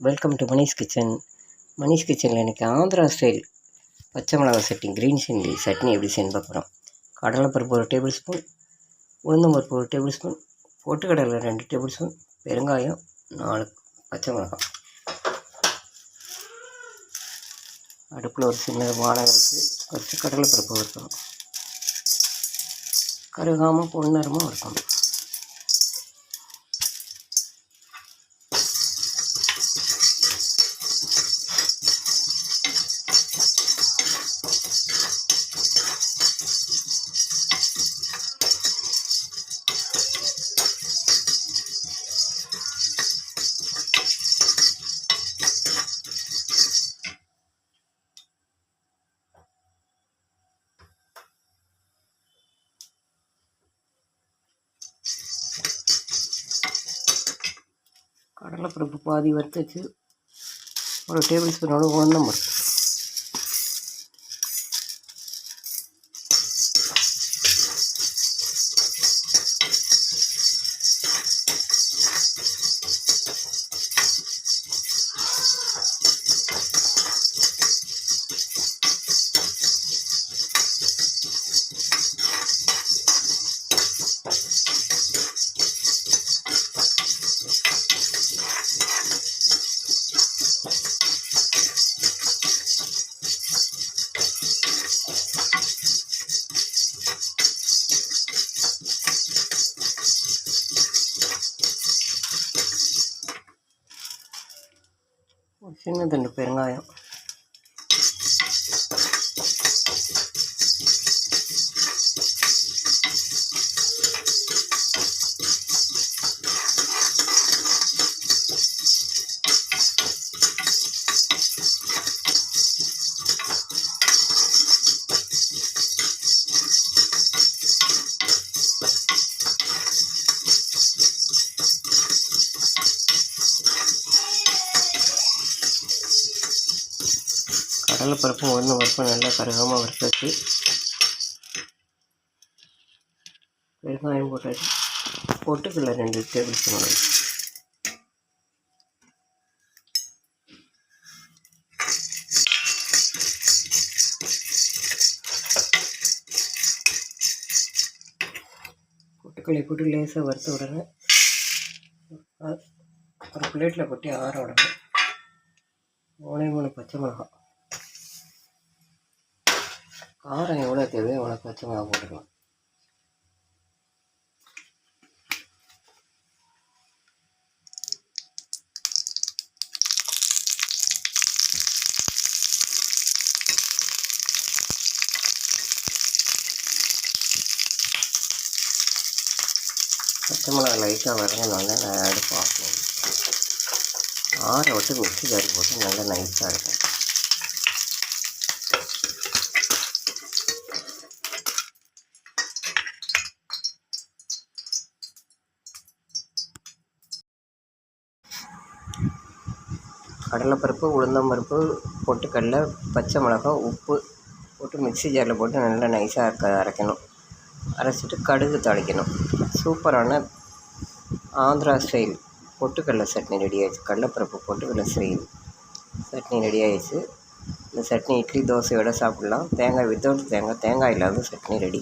Welcome to Manish kitchen. Manish கிச்சனில் இன்றைக்கி Andhra style பச்சை மிளகா சட்னி, க்ரீன் சில்லி சட்னி எப்படி செய்யணும் பார்க்குறோம். கடலைப்பருப்பு 1 டேபிள் ஸ்பூன், உளுந்தம்பருப்பு 1 டேபிள் ஸ்பூன், பொட்டுக்கடலை 2 டேபிள் ஸ்பூன், பெருங்காயம் 4 பச்சை மிளகாய். அடுப்பில் ஒரு சின்ன வானல் வச்சு கொஞ்சம் கடலைப்பருப்பு வறுக்கணும். கருகாமல் பொன்னரமாக வறுக்கணும். கடலைப்பருப்பு பாதி வறுத்து வச்சு 1 டேபிள் ஸ்பூனோட உளுந்தம்பருப்பு, ஒரு சின்ன தண்டு பெருங்காயம், கடலைப்பருப்பும் உளுந்தம்பருப்பும் நல்லா கருகாமல் வறுத்தாச்சு. பெருங்காயம் போட்டாச்சு. பொட்டுக்கடலை 2 டேபிள் ஸ்பூன். பொட்டுக்கடலை போட்டு லேசாக வறுத்த உடனே ஒரு பிளேட்டில் கொட்டி ஆற விடணும். 3 பச்சை மிளகாய், காரம் எவ்வளோ தேவையோ அவ்வளோ பச்சை மிளகா போட்டுக்கலாம். பச்சை மிளகா லைட்டாக வதங்கினால நான் அடுப்பு ஆஃப் பண்ணணும். ஆற விட்டு மிக்ஸி ஜாரி போட்டு நல்லா நைஸாக இருக்கும். கடலைப்பருப்பு, உளுந்தம்பருப்பு, பொட்டுக்கடலை, பச்சை மிளகாய், உப்பு போட்டு மிக்ஸி ஜாரில் போட்டு நல்லா நைஸாக அரைக்கணும். அரைச்சிட்டு கடுகு தாளிக்கணும். சூப்பரான ஆந்திரா ஸ்டைல் பொட்டுக்கடலை சட்னி ரெடி ஆகிடுச்சு. கடலைப்பருப்பு பொட்டுக்கடலை ஸ்டைல் சட்னி ரெடி ஆகிடுச்சு. இந்த சட்னி இட்லி தோசையோடு சாப்பிட்லாம். தேங்காய் வித்தவுட் தேங்காய் இல்லாத சட்னி ரெடி.